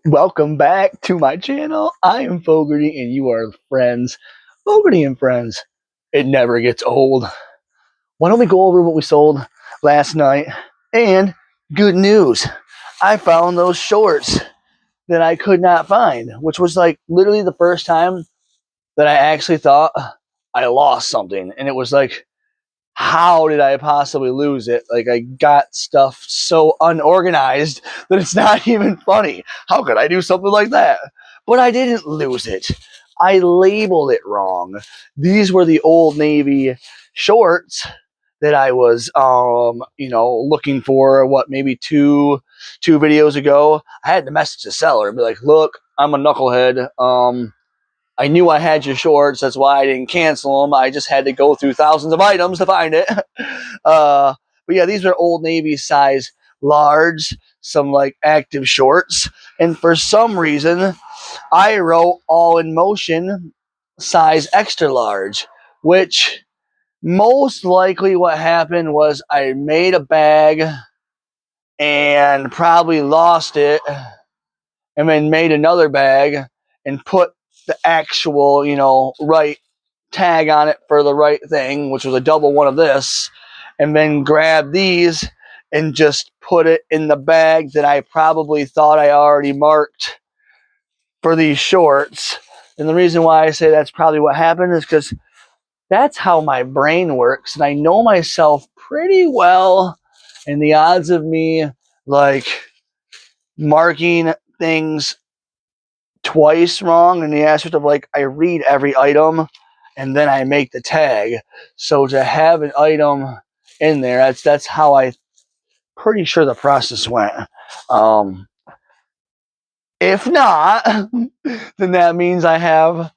Welcome back to my channel. I am Fogarty and you are friends. Fogarty and Friends. It never gets old. Why don't we go over what we sold last night? And good news. I found those shorts that I could not find, which was like literally the first time that I actually thought I lost something. And it was like, how did I possibly lose it? Like, I got stuff so unorganized that it's not even funny. How could I do something like that? But I didn't lose it. I labeled it wrong. These were the Old Navy shorts that I was, looking for. What, maybe two videos ago? I had to message the seller and be like, "Look, I'm a knucklehead. I knew I had your shorts. That's why I didn't cancel them. I just had to go through thousands of items to find it." But yeah, these were Old Navy size large, some like active shorts. And for some reason, I wrote all in motion size extra large, which most likely what happened was I made a bag and probably lost it and then made another bag and put the actual, right tag on it for the right thing, which was a double one of this, and then grabbed these and just put it in the bag that I probably thought I already marked for these shorts. And the reason why I say that's probably what happened is because that's how my brain works, and I know myself pretty well, and the odds of me like marking things twice wrong in the aspect of like I read every item and then I make the tag. So to have an item in there, that's how I pretty sure the process went. If not, then that means I have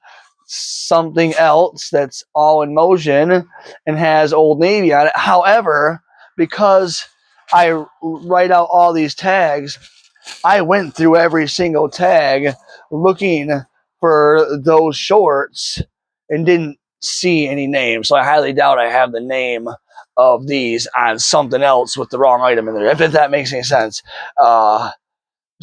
something else that's all in motion and has Old Navy on it. However, because I write out all these tags, I went through every single tag looking for those shorts and didn't see any names. So I highly doubt I have the name of these on something else with the wrong item in there, if that makes any sense.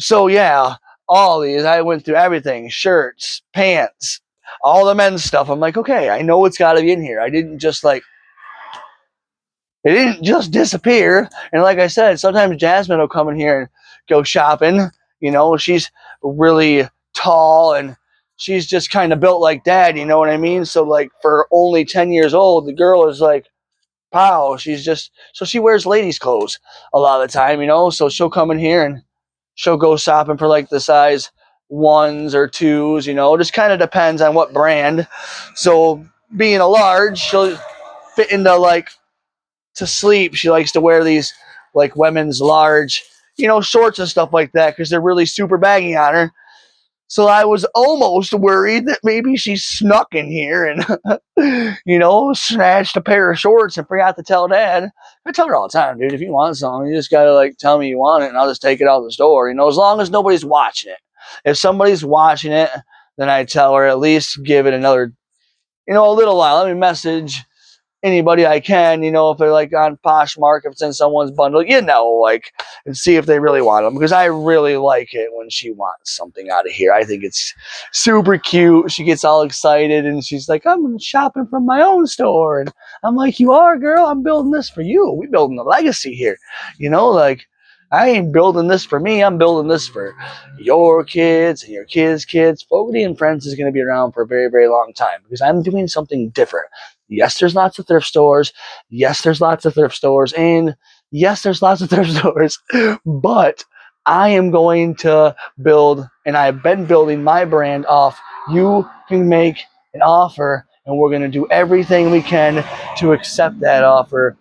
So yeah, all these, I went through everything, shirts, pants, all the men's stuff. I'm like, okay, I know it's got to be in here. It didn't just disappear. And like I said, sometimes Jasmine will come in here and go shopping. She's really tall and she's just kind of built like dad, you know what I mean? So like for only 10 years old, the girl is like, pow, so she wears ladies' clothes a lot of the time, so she'll come in here and she'll go shopping for like the size ones or twos, just kind of depends on what brand. So being a large, she'll fit into like to sleep. She likes to wear these like women's large, shorts and stuff like that because they're really super baggy on her. So I was almost worried that maybe she snuck in here and, snatched a pair of shorts and forgot to tell Dad. I tell her all the time, dude, if you want something, you just got to like tell me you want it and I'll just take it out of the store, as long as nobody's watching it. If somebody's watching it, then I tell her at least give it another, a little while. Let me message anybody I can, if they're like on Poshmark, if it's in someone's bundle, and see if they really want them. Because I really like it when she wants something out of here. I think it's super cute. She gets all excited and she's like, I'm shopping from my own store. And I'm like, you are, girl? I'm building this for you. We're building a legacy here. I ain't building this for me. I'm building this for your kids and your kids' kids. Fogarty and Friends is going to be around for a very, very long time because I'm doing something different. Yes, there's lots of thrift stores. Yes, there's lots of thrift stores. And yes, there's lots of thrift stores. But I am going to build, and I've been building my brand off. You can make an offer, and we're going to do everything we can to accept that offer,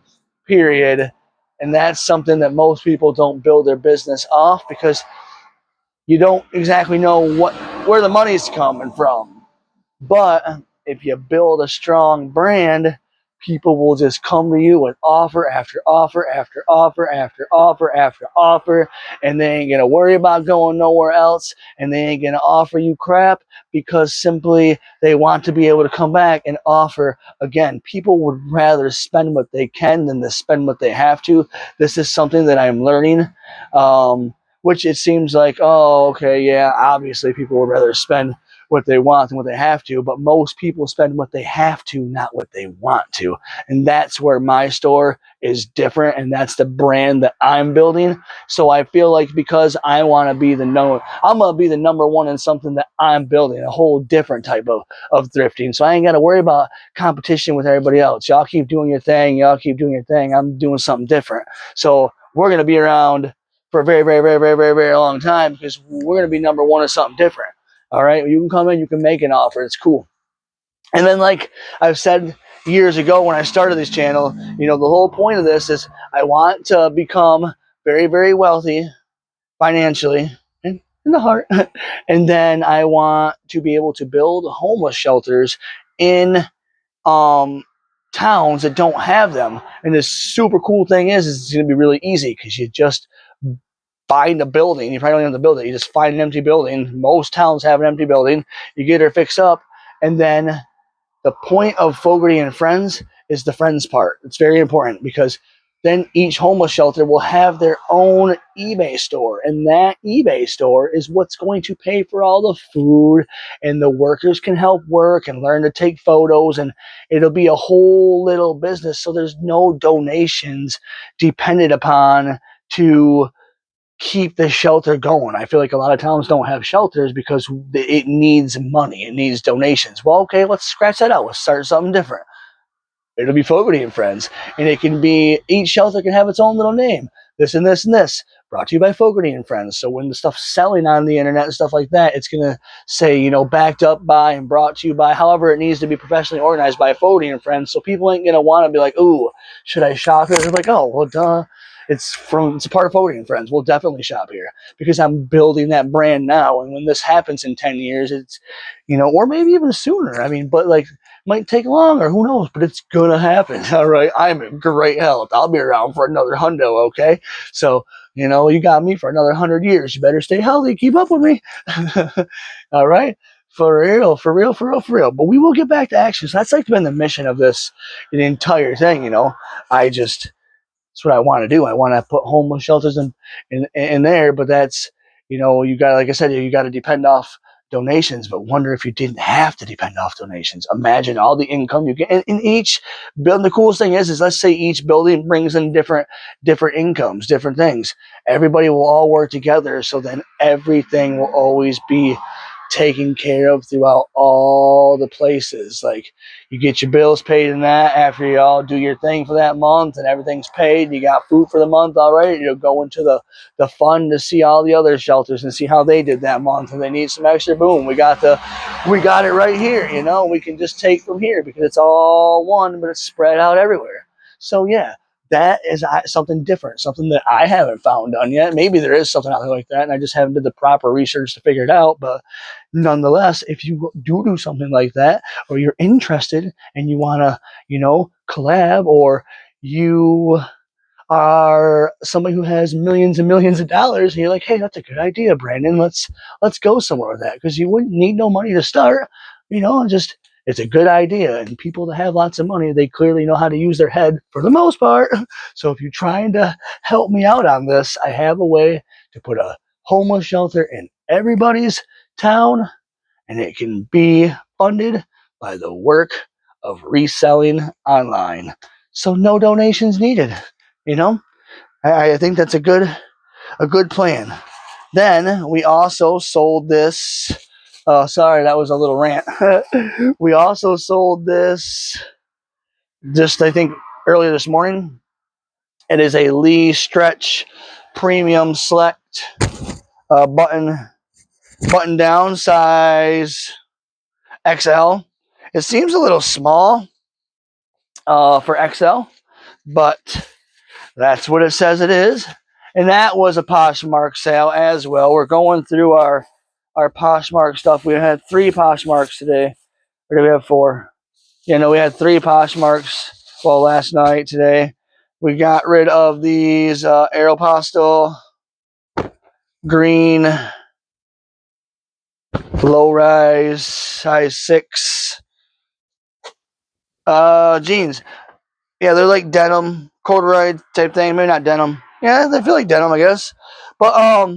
period. And that's something that most people don't build their business off because you don't exactly know where the money's coming from. But if you build a strong brand, people will just come to you with offer after offer after offer after offer after offer, and they ain't gonna worry about going nowhere else, and they ain't gonna offer you crap because simply they want to be able to come back and offer again. People would rather spend what they can than to spend what they have to. This is something that I'm learning. which it seems like, oh, okay, yeah, obviously people would rather spend what they want than what they have to, but most people spend what they have to, not what they want to. And that's where my store is different, and that's the brand that I'm building. So I feel like because I want to be I'm going to be the number one in something that I'm building, a whole different type of thrifting. So I ain't got to worry about competition with everybody else. Y'all keep doing your thing. Y'all keep doing your thing. I'm doing something different. So we're going to be around for a very, very, very, very, very, very long time because we're going to be number one in something different. All right, you can come in, you can make an offer. It's cool. And then, like I've said years ago when I started this channel, the whole point of this is I want to become very, very wealthy financially and in the heart. And then I want to be able to build homeless shelters in towns that don't have them. And the super cool thing is it's going to be really easy because you just find a building. You probably don't have to build it. You just find an empty building. Most towns have an empty building. You get her fixed up, and then the point of Fogarty and Friends is the friends part. It's very important because then each homeless shelter will have their own eBay store, and that eBay store is what's going to pay for all the food, and the workers can help work and learn to take photos, and it'll be a whole little business. So there's no donations dependent upon to keep the shelter going. I feel like a lot of towns don't have shelters because it needs money. It needs donations. Well, okay, let's scratch that out. Let's start something different. It'll be Fogarty and Friends. And it can be, each shelter can have its own little name. This and this and this. Brought to you by Fogarty and Friends. So when the stuff's selling on the internet and stuff like that, it's going to say, backed up by and brought to you by, however it needs to be professionally organized by Fogarty and Friends. So people ain't going to want to be like, ooh, should I shop here? They're like, oh, well, duh. It's a part of Fogarty and Friends. We'll definitely shop here because I'm building that brand now. And when this happens in 10 years, it's, or maybe even sooner. I mean, but like, might take longer, who knows, but it's gonna happen. All right, I'm in great health. I'll be around for another hundo, okay? So, you got me for another 100 years. You better stay healthy, keep up with me. All right, for real, for real, for real, for real. But we will get back to action. So that's like been the mission of this, the entire thing. That's what I want to do. I want to put homeless shelters in there, but that's, you got, like I said, you got to depend off donations, but wonder if you didn't have to depend off donations. Imagine all the income you get in each building. The coolest thing is let's say each building brings in different incomes, different things. Everybody will all work together, so then everything will always be taken care of throughout all the places. Like you get your bills paid in that after you all do your thing for that month and everything's paid. You got food for the month already. You'll go into the fund to see all the other shelters and see how they did that month. And they need some extra. Boom, we got it right here. We can just take from here because it's all one, but it's spread out everywhere. So yeah, that is something different, something that I haven't found done yet. Maybe there is something out there like that, and I just haven't did the proper research to figure it out. But nonetheless, if you do something like that, or you're interested and you want to, collab, or you are somebody who has millions and millions of dollars, and you're like, hey, that's a good idea, Brandon. Let's go somewhere with that, because you wouldn't need no money to start. Just it's a good idea, and people that have lots of money, they clearly know how to use their head for the most part. So if you're trying to help me out on this, I have a way to put a homeless shelter in everybody's town, and it can be funded by the work of reselling online. So no donations needed. I think that's a good plan. Then we also sold this. Sorry, that was a little rant. We also sold this just, I think, earlier this morning. It is a Lee Stretch Premium Select button down size XL. It seems a little small for XL, but that's what it says it is. And that was a Poshmark sale as well. We're going through our Poshmark stuff. We had 3 Poshmarks today. Or did we have 4? We had 3 Poshmarks. Well, last night, today. We got rid of these Aeropostale green low rise size 6 jeans. Yeah, they're like denim, corduroy type thing. Maybe not denim. Yeah, they feel like denim, I guess. But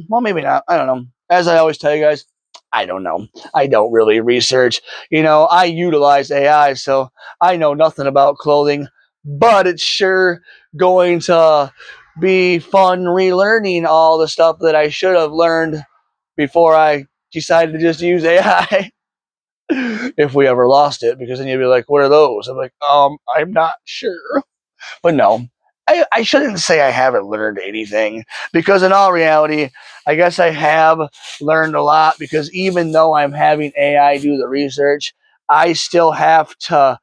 well, maybe not. I don't know. As I always tell you guys, I don't know. I don't really research. You know, I utilize AI, so I know nothing about clothing. But it's sure going to be fun relearning all the stuff that I should have learned before I decided to just use AI. If we ever lost it, because then you'd be like, "What are those?" I'm like, I'm not sure. But no, I shouldn't say I haven't learned anything, because in all reality, I guess I have learned a lot, because even though I'm having AI do the research, I still have to,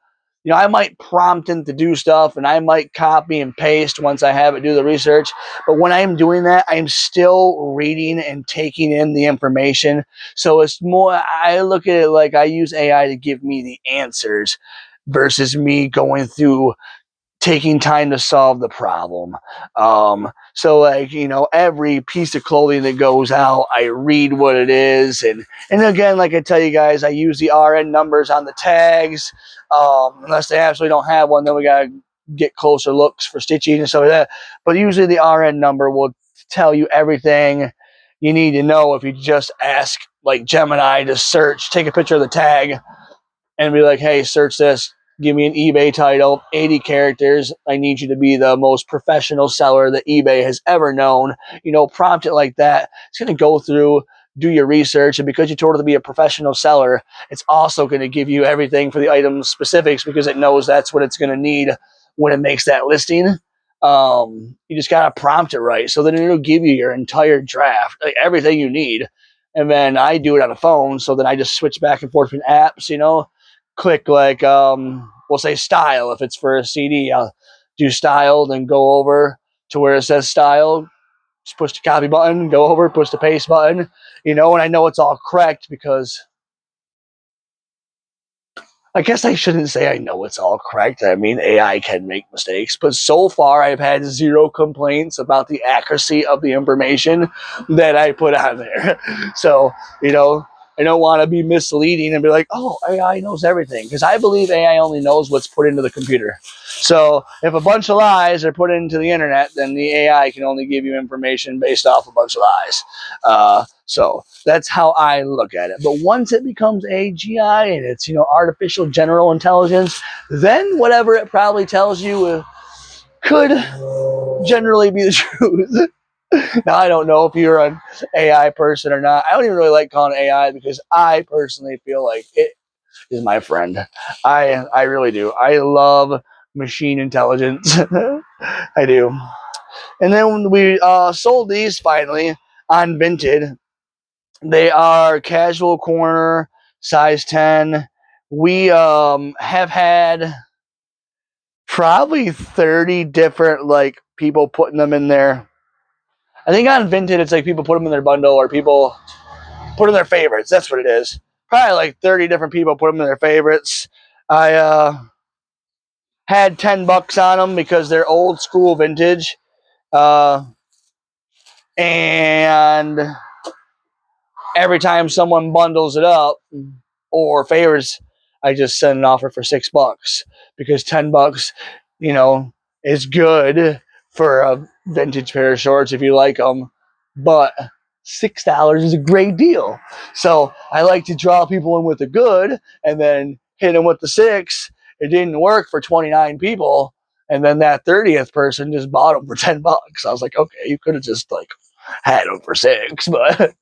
I might prompt it to do stuff and I might copy and paste once I have it do the research. But when I'm doing that, I'm still reading and taking in the information. So it's more, I look at it like I use AI to give me the answers versus me going through taking time to solve the problem. So like, every piece of clothing that goes out, I read what it is. And again, like I tell you guys, I use the RN numbers on the tags. Unless they absolutely don't have one, then we got to get closer looks for stitching and stuff like that. But usually the RN number will tell you everything you need to know if you just ask like Gemini to search, take a picture of the tag and be like, hey, search this. Give me an eBay title, 80 characters. I need you to be the most professional seller that eBay has ever known. Prompt it like that. It's going to go through, do your research. And because you told it to be a professional seller, it's also going to give you everything for the item specifics, because it knows that's what it's going to need when it makes that listing. You just got to prompt it right. So then it'll give you your entire draft, like everything you need. And then I do it on a phone. So then I just switch back and forth between apps, click like we'll say style. If it's for a CD, I'll do style, then go over to where it says style, just push the copy button, go over, push the paste button, and I know it's all correct, because I guess I shouldn't say I know it's all correct. I mean, AI can make mistakes, but so far I've had zero complaints about the accuracy of the information that I put on there. So, I don't want to be misleading and be like, oh, AI knows everything, because I believe AI only knows what's put into the computer. So if a bunch of lies are put into the internet, then the AI can only give you information based off a bunch of lies. So that's how I look at it. But once it becomes AGI and it's, artificial general intelligence, then whatever it probably tells you could generally be the truth. Now, I don't know if you're an AI person or not. I don't even really like calling it AI, because I personally feel like it is my friend. I really do. I love machine intelligence. I do. And then when we sold these finally on Vinted, they are casual corner, size 10. We have had probably 30 different like people putting them in there. I think on Vinted it's like people put them in their bundle, or people put in their favorites. That's what it is. Probably like 30 different people put them in their favorites. I had $10 on them because they're old school vintage. And every time someone bundles it up or favors, I just send an offer for $6, because $10, is good for a vintage pair of shorts if you like them, but $6 is a great deal. So I like to draw people in with the good and then hit them with the six. It didn't work for 29 people. And then that 30th person just bought them for $10. I was like, okay, you could have just like had them for six, but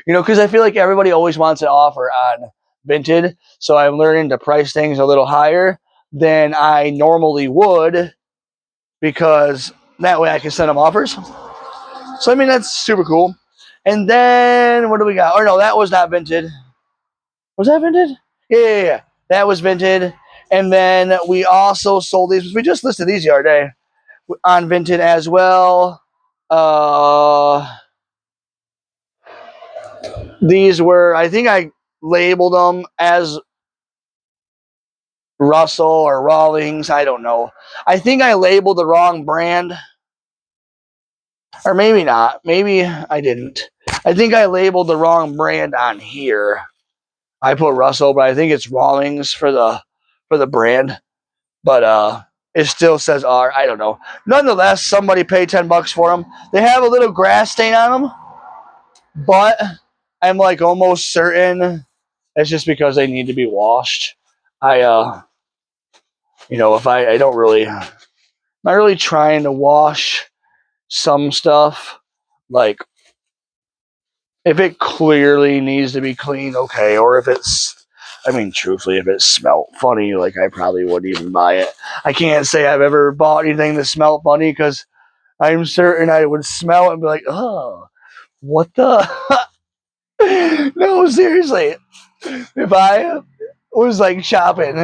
because I feel like everybody always wants an offer on Vinted. So I'm learning to price things a little higher than I normally would, because that way I can send them offers. So I mean, that's super cool. And then what do we got? Or no, that was not Vinted. Was that Vinted? Yeah. That was Vinted. And then we also sold these. We just listed these the other day on Vinted as well. These were, I think I labeled them as Russell or Rawlings. I don't know. I think I labeled the wrong brand. Or maybe not. Maybe I didn't. I think I labeled the wrong brand on here. I put Russell, but I think it's Rawlings for the brand. But It still says R. I don't know. Nonetheless, somebody paid $10 for them. They have a little grass stain on them, but I'm like almost certain it's just because they need to be washed. If I don't really, not really trying to wash some stuff. Like, if it clearly needs to be cleaned, okay. Or if truthfully, if it smelled funny, like, I probably wouldn't even buy it. I can't say I've ever bought anything that smelled funny because I'm certain I would smell it and be like, oh, what the? No, seriously. If I was like shopping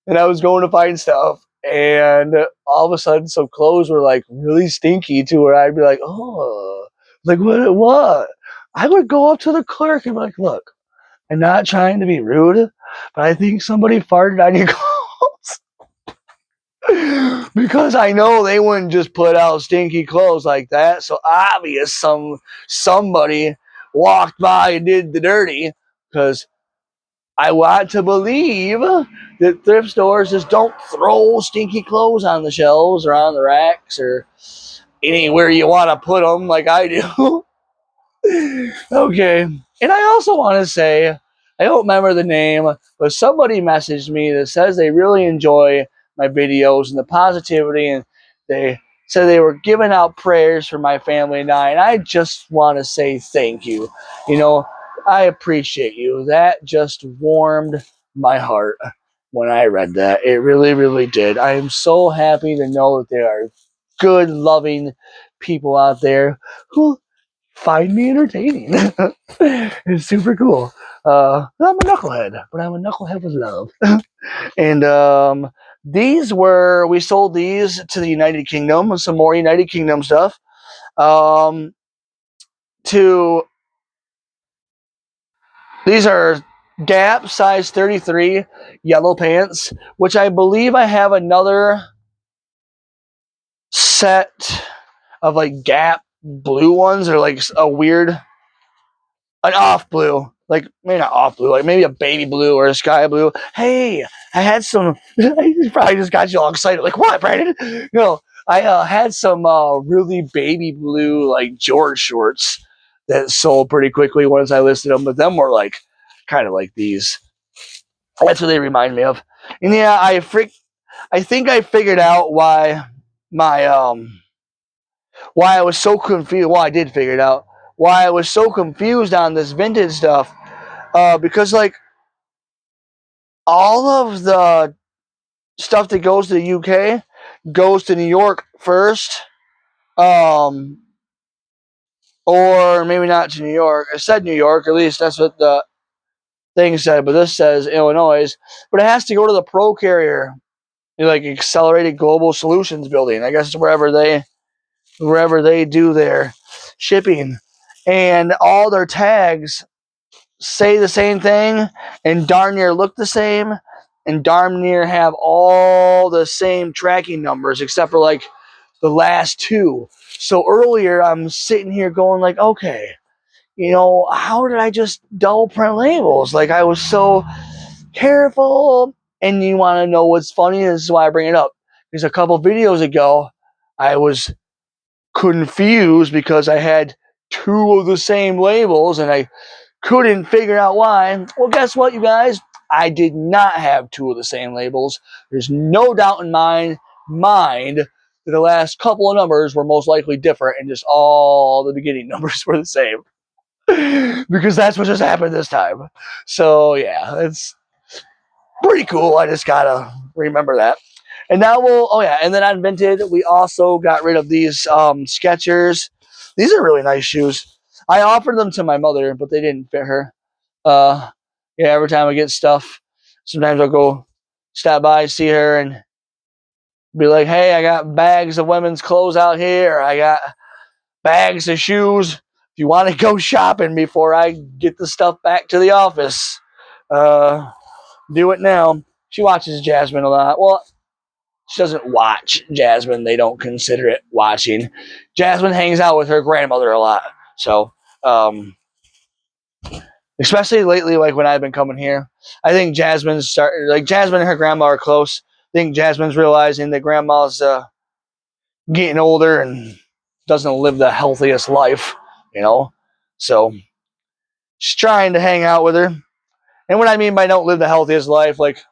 and I was going to find stuff and all of a sudden some clothes were like really stinky to where I'd be like, oh, like what? I would go up to the clerk and be like, look, I'm not trying to be rude, but I think somebody farted on your clothes. Because I know they wouldn't just put out stinky clothes like that. So obvious somebody walked by and did the dirty. Because I want to believe that thrift stores just don't throw stinky clothes on the shelves or on the racks or anywhere you want to put them like I do. Okay. And I also want to say, I don't remember the name, but somebody messaged me that says they really enjoy my videos and the positivity, and they said they were giving out prayers for my family and I just want to say thank you. I appreciate you. That just warmed my heart when I read that. It really, really did. I am so happy to know that there are good, loving people out there who find me entertaining. It's super cool. I'm a knucklehead, but I'm a knucklehead with love. And we sold these to the United Kingdom, some more United Kingdom stuff. To These are Gap size 33 yellow pants, which I believe I have another set of like Gap blue ones, or like an off blue, like maybe not off blue, like maybe a baby blue or a sky blue. Hey, I had some. I probably just got you all excited. Like, what, Brandon? No, I had some really baby blue like George shorts that sold pretty quickly once I listed them. But them were like kind of like these. That's what they remind me of. And yeah, I think I figured out my why I was so confused. Well, I did figure it out. Why I was so confused on this vintage stuff. Because like all of the stuff that goes to the UK goes to New York first. Or maybe not to New York. It said New York, at least that's what the thing said, but this says Illinois. But it has to go to the Pro Carrier, like Accelerated Global Solutions building. I guess it's wherever they do their shipping. And all their tags say the same thing and darn near look the same and darn near have all the same tracking numbers except for like the last two. So earlier I'm sitting here going like, okay, how did I just double print labels? Like, I was so careful. And you want to know what's funny? This is why I bring it up. Because a couple videos ago, I was confused because I had two of the same labels and I couldn't figure out why. Well, guess what, you guys? I did not have two of the same labels. There's no doubt in my mind that the last couple of numbers were most likely different and just all the beginning numbers were the same. Because that's what just happened this time. So, yeah, it's pretty cool. I just gotta remember that. And now and then on Vinted, we also got rid of these Skechers. These are really nice shoes. I offered them to my mother, but they didn't fit her. Every time I get stuff, sometimes I'll go stop by, see her, and be like, hey, I got bags of women's clothes out here. I got bags of shoes. If you want to go shopping before I get the stuff back to the office, do it now. She watches Jasmine a lot. Well, she doesn't watch Jasmine. They don't consider it watching. Jasmine hangs out with her grandmother a lot. So, especially lately, like when I've been coming here, I think Jasmine and her grandma are close. think Jasmine's realizing that Grandma's getting older and doesn't live the healthiest life, you know. So she's trying to hang out with her. And what I mean by don't live the healthiest life, like,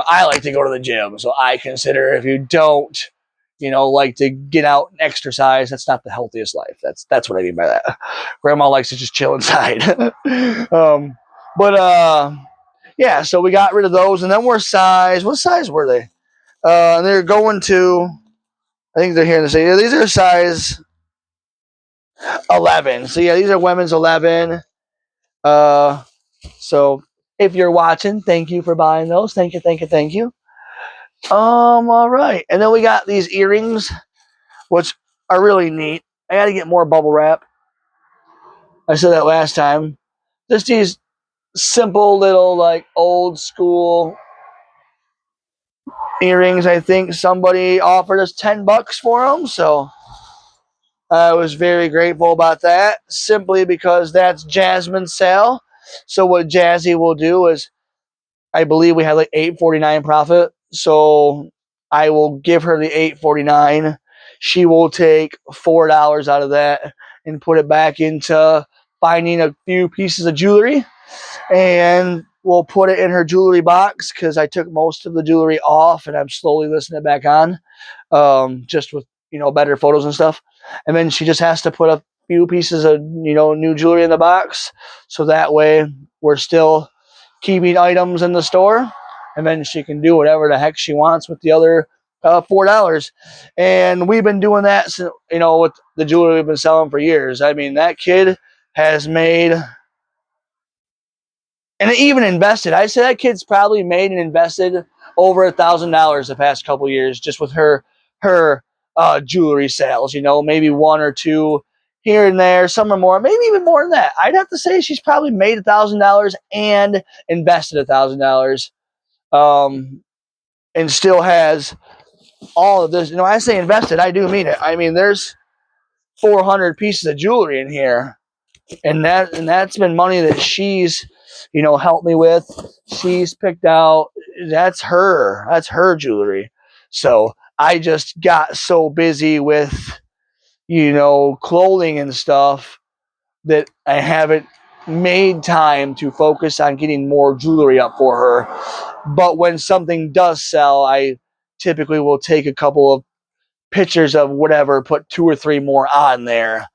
I like to go to the gym. So I consider if you don't, like to get out and exercise, that's not the healthiest life. That's what I mean by that. Grandma likes to just chill inside. But yeah, so we got rid of those, and then what size were they? They're going to, I think they're here to say, yeah, these are size 11. So yeah, these are women's 11. Uh, so if you're watching, thank you for buying those. Thank you, thank you, thank you. All right, and then we got these earrings, which are really neat. I got to get more bubble wrap. I said that last time. Just these simple little, like, old school earrings. I think somebody offered us $10 for them, so I was very grateful about that, simply because that's Jasmine's sale. So what Jazzy will do is, I believe we had like $8.49 profit, so I will give her the $8.49. She will take $4 out of that and put it back into finding a few pieces of jewelry, and we'll put it in her jewelry box because I took most of the jewelry off and I'm slowly listing it back on, just with better photos and stuff. And then she just has to put a few pieces of new jewelry in the box, so that way we're still keeping items in the store, and then she can do whatever the heck she wants with the other $4. And we've been doing that since, with the jewelry we've been selling for years. I mean, that kid has made, and even invested. I say that kid's probably made and invested over $1,000 the past couple years just with her jewelry sales. Maybe one or two here and there, some are more, maybe even more than that. I'd have to say she's probably made $1,000 and invested $1,000, and still has all of this. I say invested, I do mean it. I mean, there's 400 pieces of jewelry in here, and that's been money that she's helped me with. She's picked out. That's her jewelry. So I just got so busy with clothing and stuff that I haven't made time to focus on getting more jewelry up for her. But when something does sell, I typically will take a couple of pictures of whatever, put 2 or 3 more on there,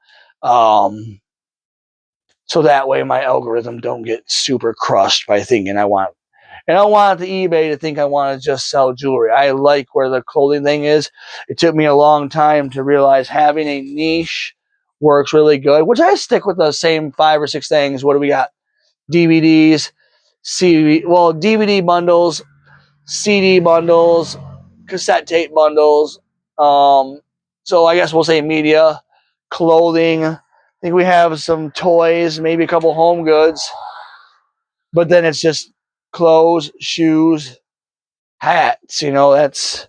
so that way my algorithm don't get super crushed by thinking I don't want the eBay to think I want to just sell jewelry. I like where the clothing thing is. It took me a long time to realize having a niche works really good, which I stick with the same 5 or 6 things. What do we got? DVDs, DVD bundles, CD bundles, cassette tape bundles. So I guess we'll say media, clothing. I think we have some toys, maybe a couple home goods, but then it's just clothes, shoes, hats. That's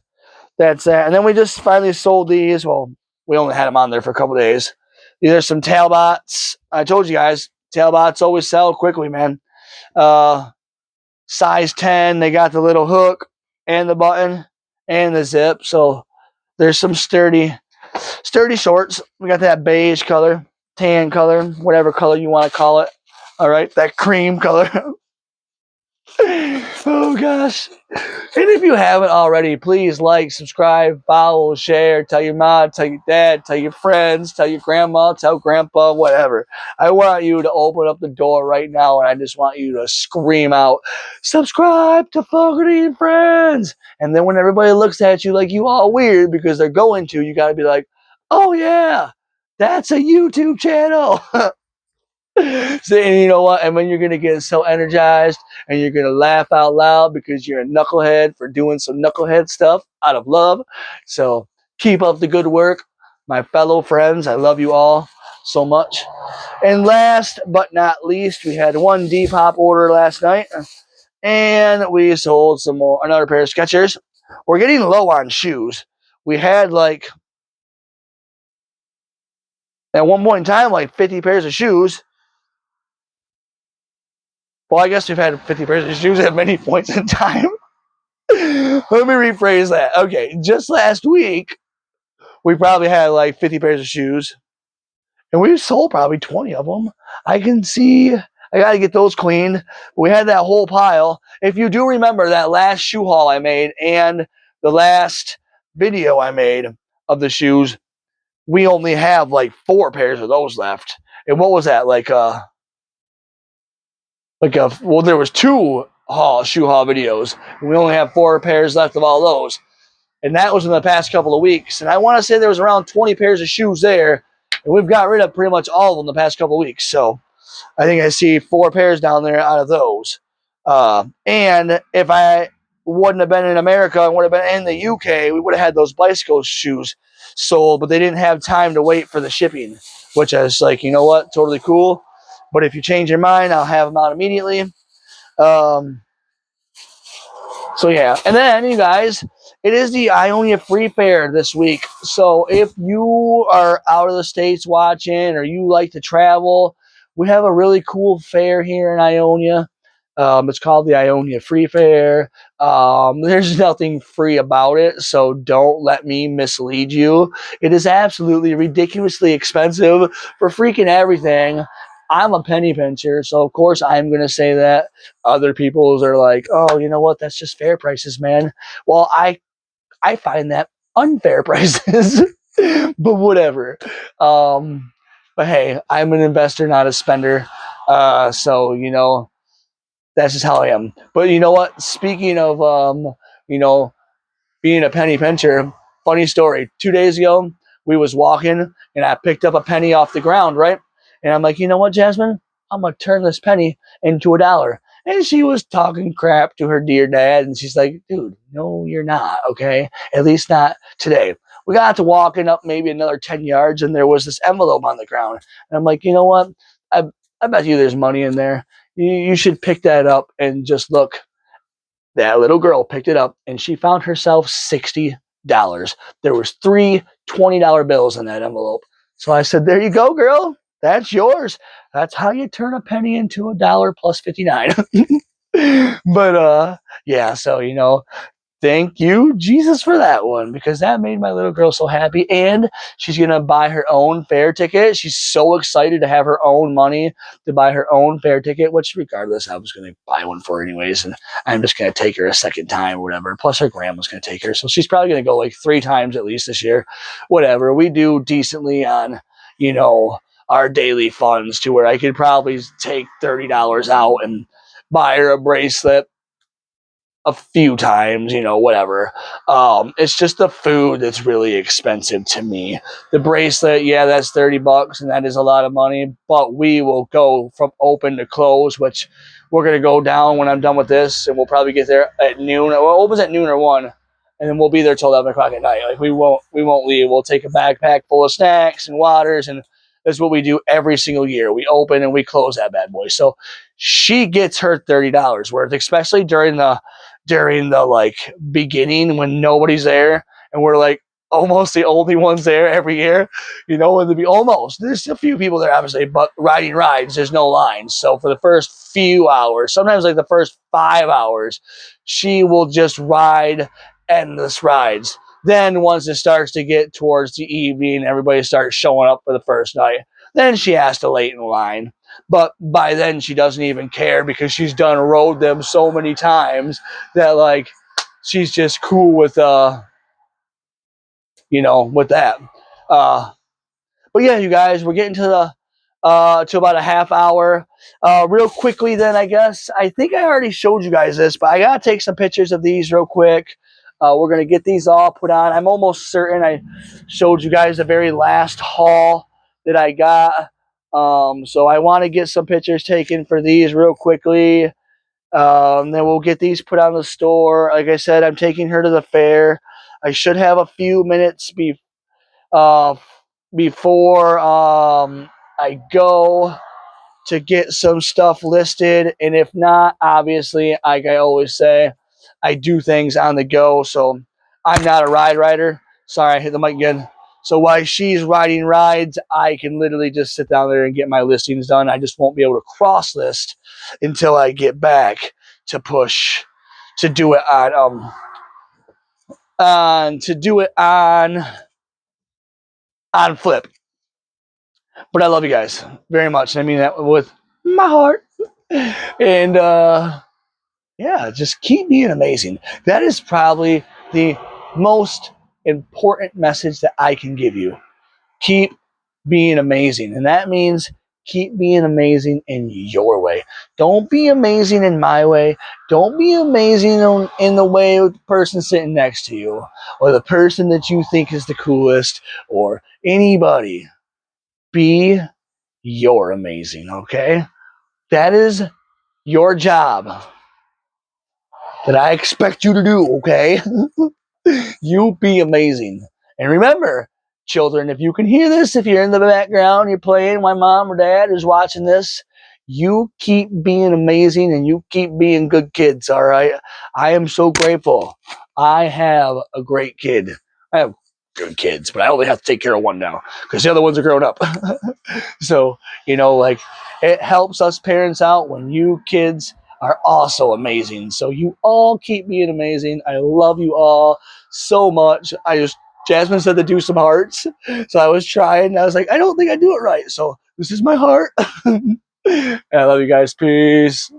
that. And then we just finally sold these. Well, we only had them on there for a couple days. These are some Talbots. I told you guys, Talbots always sell quickly, man. Size 10. They got the little hook and the button and the zip. So there's some sturdy shorts. We got that beige color, tan color, whatever color you want to call it. All right, that cream color. Oh gosh. And if you haven't already, please like, subscribe, follow, share, tell your mom, tell your dad, tell your friends, tell your grandma, tell grandpa, whatever. I want you to open up the door right now, and I just want you to scream out, subscribe to Fogarty N Friends. And then when everybody looks at you like you all weird because they're going to, you got to be like, oh yeah, that's a YouTube channel. So, and you know what? And when you're going to get so energized and you're going to laugh out loud because you're a knucklehead for doing some knucklehead stuff out of love. So keep up the good work, my fellow friends. I love you all so much. And last but not least, we had one Depop order last night, and we sold another pair of Skechers. We're getting low on shoes. We had at one point in time, 50 pairs of shoes. Well, I guess we've had 50 pairs of shoes at many points in time. Let me rephrase that. Okay, just last week, we probably had like 50 pairs of shoes, and we sold probably 20 of them. I can see, I got to get those cleaned. We had that whole pile. If you do remember that last shoe haul I made and the last video I made of the shoes, we only have like 4 pairs of those left. And what was that? Well, there was 2 shoe haul videos. And we only have 4 pairs left of all those. And that was in the past couple of weeks. And I want to say there was around 20 pairs of shoes there. And we've got rid of pretty much all of them the past couple of weeks. So I think I see 4 pairs down there out of those. And if I wouldn't have been in America, I would have been in the UK, we would have had those bicycle shoes sold, but they didn't have time to wait for the shipping, which I was like, you know what, totally cool. But if you change your mind, I'll have them out immediately. So yeah, and then you guys, it is the Ionia Free Fair this week. So if you are out of the States watching or you like to travel, we have a really cool fair here in Ionia. It's called the Ionia Free Fair. There's nothing free about it, so don't let me mislead you. It is absolutely ridiculously expensive for freaking everything. I'm a penny pincher, so of course I'm going to say that. Other people's are like, oh, you know what? That's just fair prices, man. Well, I find that unfair prices, but whatever. But hey, I'm an investor, not a spender. So, you know, that's just how I am. But you know what? Speaking of, you know, being a penny pincher, funny story. 2 days ago, we was walking and I picked up a penny off the ground, right? And I'm like, you know what, Jasmine? I'm gonna turn this penny into $1. And she was talking crap to her dear dad, and she's like, dude, no, you're not, okay? At least not today. We got to walking up maybe another 10 yards, and there was this envelope on the ground. And I'm like, you know what? I bet you there's money in there. You should pick that up and just look. That little girl picked it up and she found herself $60. There was 3 $20 bills in that envelope. So I said, there you go, girl. That's yours. That's how you turn a penny into $1 plus 59. But yeah, so you know, thank you, Jesus, for that one, because that made my little girl so happy. And she's going to buy her own fair ticket. She's so excited to have her own money to buy her own fair ticket, which regardless, I was going to buy one for her anyways. And I'm just going to take her a second time or whatever. Plus her grandma's going to take her. So she's probably going to go like 3 times at least this year. Whatever. We do decently on, you know, our daily funds to where I could probably take $30 out and buy her a bracelet a few times, you know, whatever. It's just the food that's really expensive to me. The bracelet, yeah, that's $30, and that is a lot of money. But we will go from open to close, which we're gonna go down when I'm done with this, and we'll probably get there at noon. Well, it opens at noon or 1, and then we'll be there till 11 o'clock at night. Like we won't leave. We'll take a backpack full of snacks and waters, and that's what we do every single year. We open and we close that bad boy. So she gets her $30 worth, especially during the like beginning when nobody's there and we're like almost the only ones there every year, you know, and there's a few people there obviously, but riding rides, there's no lines. So for the first few hours, sometimes like the first 5 hours, she will just ride endless rides. Then once it starts to get towards the evening, everybody starts showing up for the first night. Then she has to wait in line. But by then she doesn't even care because she's done rode them so many times that like she's just cool with you know, with that. But yeah, you guys, we're getting to the to about a half hour. Real quickly then, I guess. I think I already showed you guys this, but I gotta take some pictures of these real quick. We're gonna get these all put on. I'm almost certain I showed you guys the very last haul that I got. So I want to get some pictures taken for these real quickly. Then we'll get these put on the store. Like I said, I'm taking her to the fair. I should have a few minutes uh, before I go to get some stuff listed. And if not, obviously, like I always say, I do things on the go. So I'm not a ride rider. Sorry, I hit the mic again. So while she's riding rides, I can literally just sit down there and get my listings done. I just won't be able to cross list until I get back to to do it on Flip. But I love you guys very much. I mean that with my heart. And yeah, just keep being amazing. That is probably the most important message that I can give you. Keep being amazing. And that means keep being amazing in your way. Don't be amazing in my way. Don't be amazing in the way of the person sitting next to you or the person that you think is the coolest or anybody. Be your amazing, okay? That is your job that I expect you to do, okay? You be amazing. And remember, children, if you can hear this, if you're in the background, you're playing, my mom or dad is watching this, you keep being amazing and you keep being good kids, all right? I am so grateful. I have a great kid. I have good kids, but I only have to take care of one now because the other ones are grown up. So, like it helps us parents out when you kids are also amazing. So you all keep being amazing. I love you all so much. Jasmine said to do some hearts. So I was trying. I was like, I don't think I do it right. So this is my heart. And I love you guys. Peace.